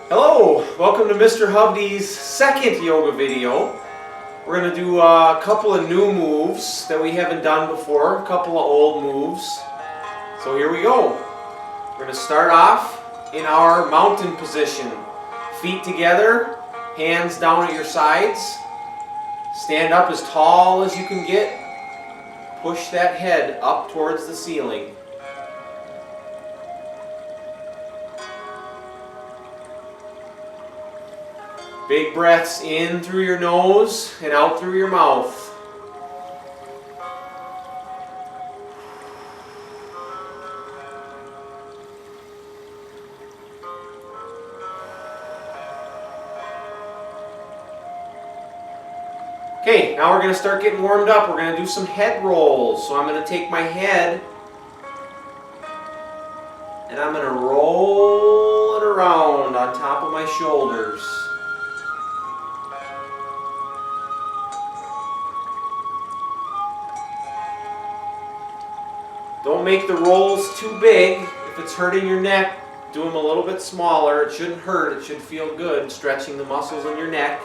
Hello, welcome to Mr. Hovde's second yoga video. We're going to do a couple of new moves that we haven't done before, a couple of old moves. So here we go. We're going to start off in our mountain position. Feet together, hands down at your sides. Stand up as tall as you can get. Push that head up towards the ceiling. Big breaths in through your nose and out through your mouth. Okay, now we're going to start getting warmed up. We're going to do some head rolls. So I'm going to take my head and I'm going to roll it around on top of my shoulders. Don't make the rolls too big. If it's hurting your neck, do them a little bit smaller. It shouldn't hurt. It should feel good, stretching the muscles in your neck.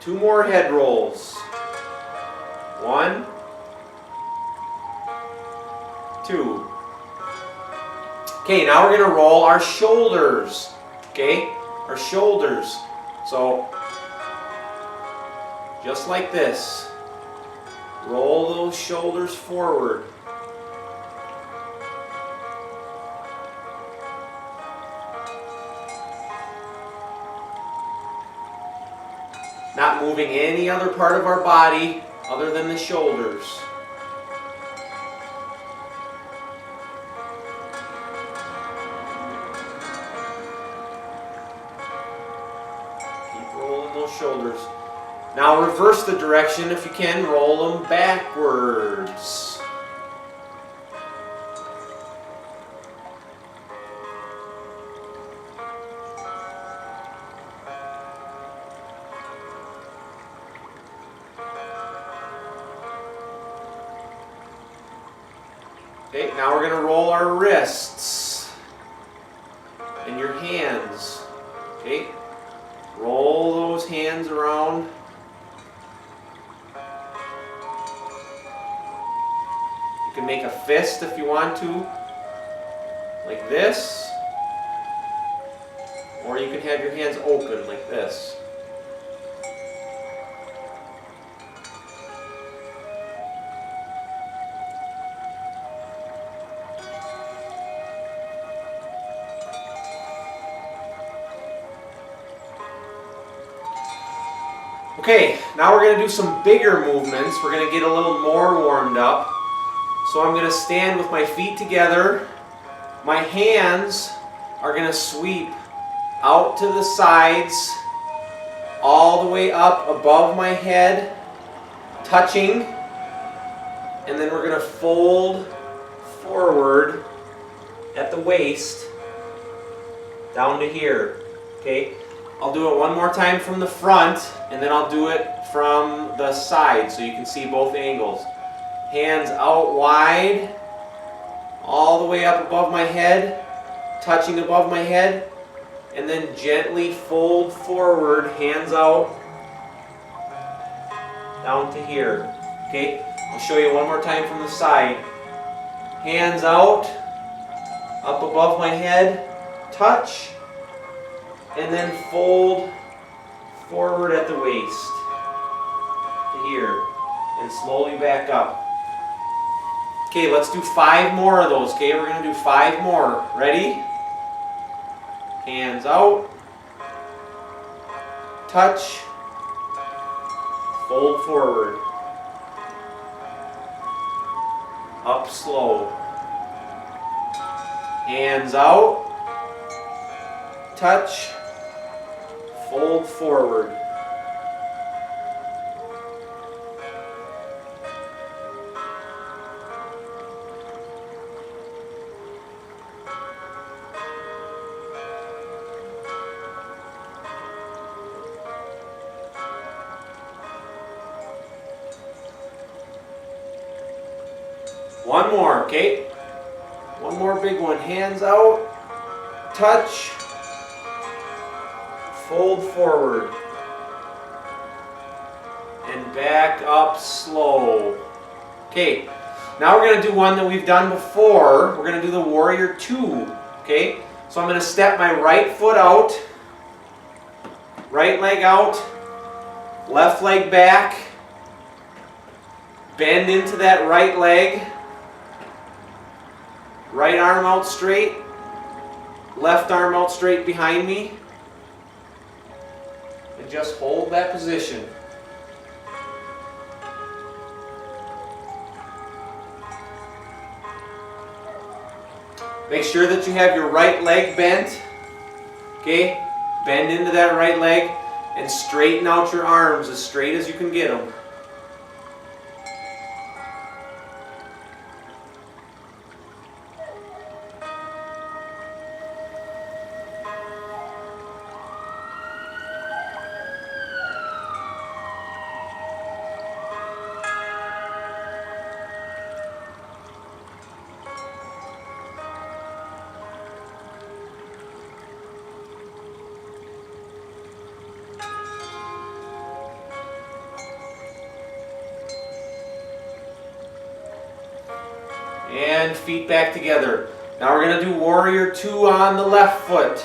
Two more head rolls. 1, 2. Okay, now we're going to roll our shoulders. Okay, our shoulders. So, just like this. Roll those shoulders forward. Not moving any other part of our body other than the shoulders. Shoulders. Now reverse the direction if you can. Roll them backwards. Okay, now we're going to roll our wrists and your hands. Okay. Roll those hands around. You can make a fist if you want to, like this. Or you can have your hands open like this. Okay, now we're going to do some bigger movements. We're going to get a little more warmed up. So I'm going to stand with my feet together. My hands are going to sweep out to the sides, all the way up above my head, touching. And then we're going to fold forward at the waist, down to here. Okay? I'll do it one more time from the front, and then I'll do it from the side so you can see both angles. Hands out wide, all the way up above my head, touching above my head, and then gently fold forward, hands out, down to here. Okay, I'll show you one more time from the side. Hands out, up above my head, touch, and then fold forward at the waist to here and slowly back up. Okay, let's do 5 more of those. Okay, we're going to do 5 more. Ready? Hands out, touch, fold forward, up slow, hands out, touch, fold forward. One more, okay? One more big one. Hands out, touch, fold forward, and back up slow. Okay, now we're going to do one that we've done before. We're going to do the Warrior Two, okay? So I'm going to step my right foot out, right leg out, left leg back, bend into that right leg, right arm out straight, left arm out straight behind me, and just hold that position. Make sure that you have your right leg bent, okay? Bend into that right leg and straighten out your arms as straight as you can get them. And feet back together. Now we're going to do Warrior Two on the left foot.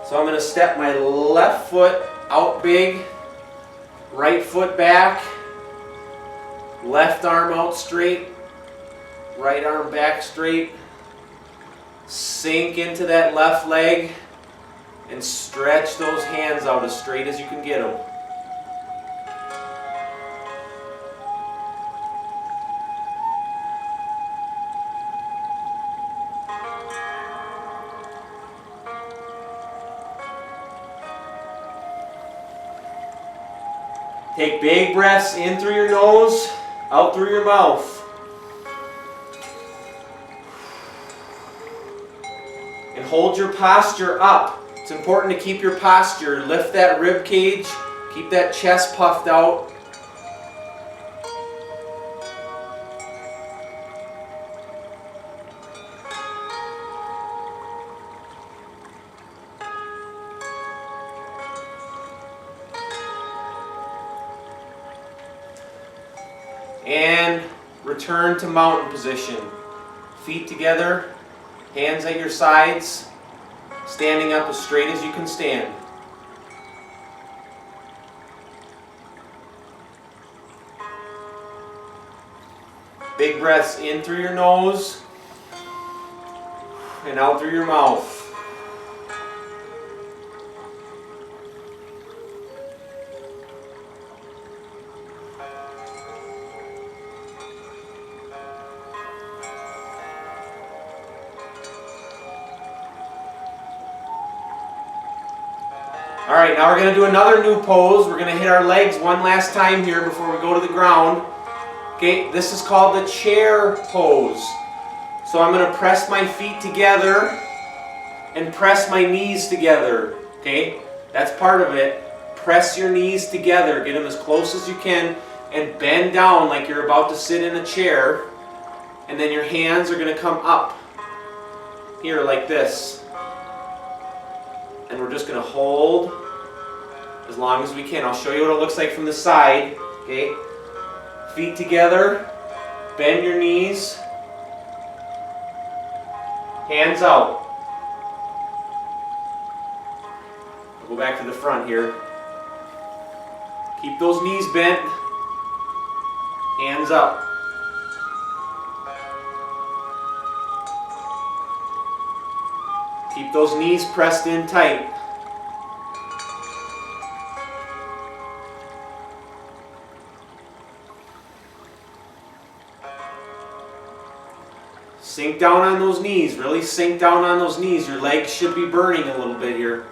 So I'm going to step my left foot out big, right foot back, left arm out straight, right arm back straight. Sink into that left leg and stretch those hands out as straight as you can get them. Take big breaths in through your nose, out through your mouth. And hold your posture up. It's important to keep your posture. Lift that rib cage, keep that chest puffed out. And return to mountain position. Feet together, hands at your sides, standing up as straight as you can stand. Big breaths in through your nose and out through your mouth. Alright, now we're going to do another new pose. We're going to hit our legs one last time here before we go to the ground. Okay, this is called the chair pose. So I'm going to press my feet together and press my knees together. Okay, that's part of it. Press your knees together, get them as close as you can, and bend down like you're about to sit in a chair. And then your hands are going to come up here like this. And we're just going to hold as long as we can. I'll show you what it looks like from the side. Okay, feet together, bend your knees, hands out. I'll go back to the front here. Keep those knees bent, hands up. Keep those knees pressed in tight. Sink down on those knees. Really sink down on those knees. Your legs should be burning a little bit here.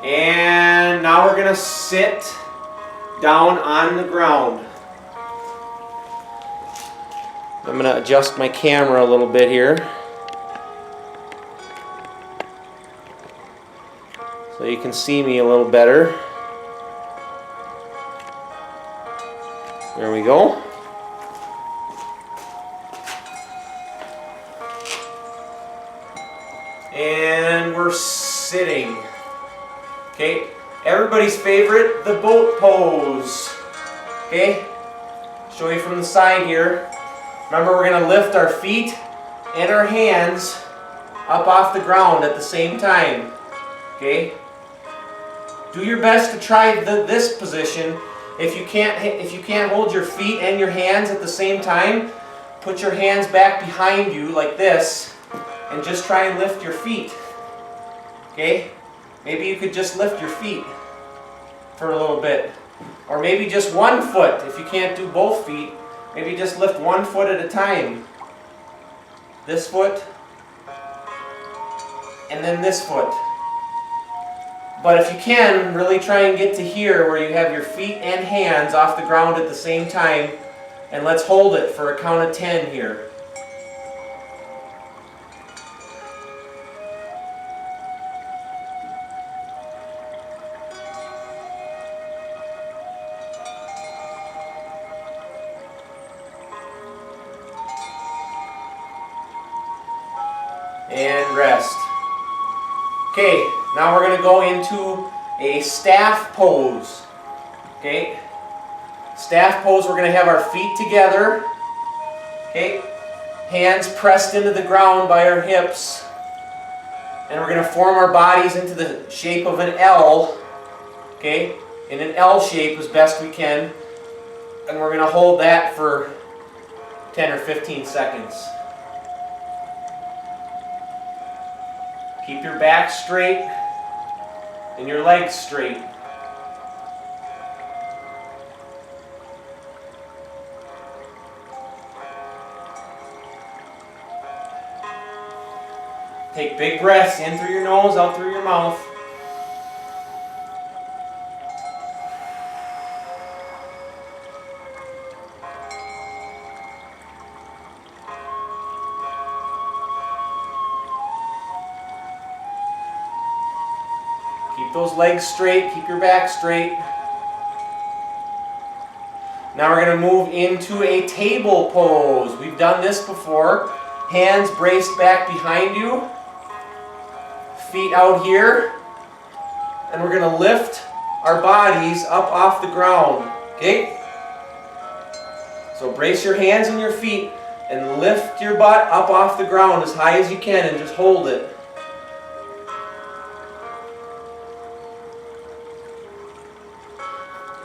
And now we're going to sit down on the ground. I'm going to adjust my camera a little bit here so you can see me a little better. There we go. And we're sitting. Okay, everybody's favorite, the boat pose. Okay, show you from the side here. Remember, we're going to lift our feet and our hands up off the ground at the same time. Okay, do your best to try this position. If you can't hold your feet and your hands at the same time, put your hands back behind you like this and just try and lift your feet. Okay? Maybe you could just lift your feet for a little bit. Or maybe just one foot if you can't do both feet. Maybe just lift one foot at a time. This foot and then this foot. But if you can, really try and get to here where you have your feet and hands off the ground at the same time. And let's hold it for a count of 10 here. And rest. Okay, now we're going to go into a staff pose. Okay, staff pose, we're going to have our feet together. Okay, hands pressed into the ground by our hips. And we're going to form our bodies into the shape of an L. Okay, in an L shape as best we can. And we're going to hold that for 10 or 15 seconds. Keep your back straight and your legs straight. Take big breaths in through your nose, out through your mouth. Keep those legs straight, keep your back straight. Now we're going to move into a table pose. We've done this before. Hands braced back behind you. Feet out here. And we're going to lift our bodies up off the ground. Okay? So brace your hands and your feet and lift your butt up off the ground as high as you can and just hold it.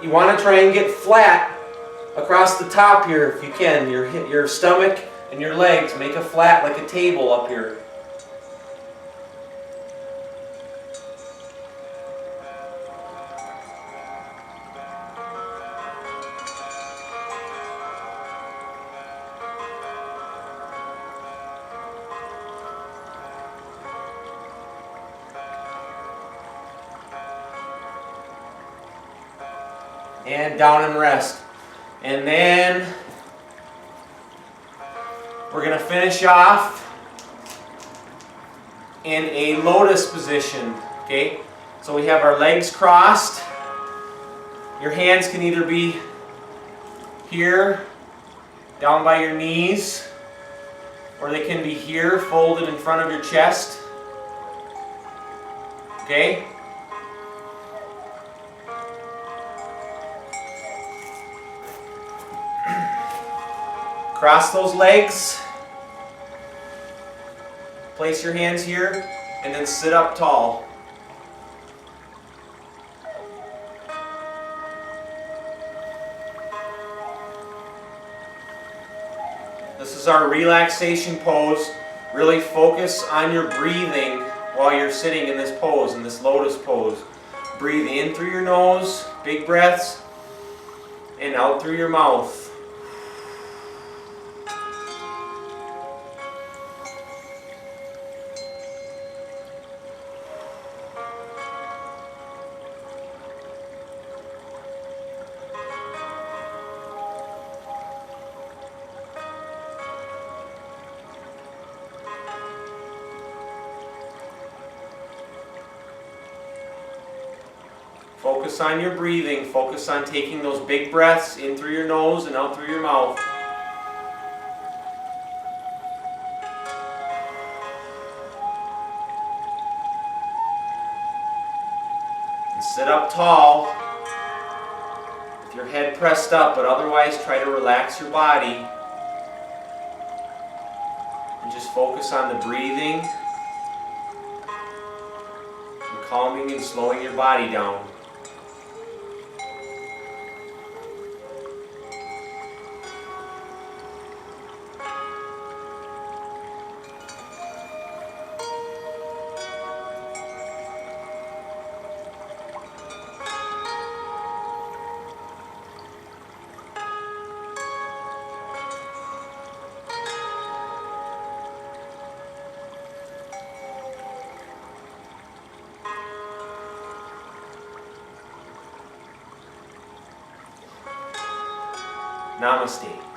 You want to try and get flat across the top here if you can. Your stomach and your legs make a flat like a table up here. And down and rest. And then we're going to finish off in a lotus position. Okay? So we have our legs crossed. Your hands can either be here, down by your knees, or they can be here, folded in front of your chest. Okay? Cross those legs, place your hands here, and then sit up tall. This is our relaxation pose. Really focus on your breathing while you're sitting in this pose, in this lotus pose. Breathe in through your nose, big breaths, and out through your mouth. focus on your breathing. Focus on taking those big breaths in through your nose and out through your mouth. And sit up tall with your head pressed up, but otherwise try to relax your body. And just focus on the breathing and calming and slowing your body down. Namaste.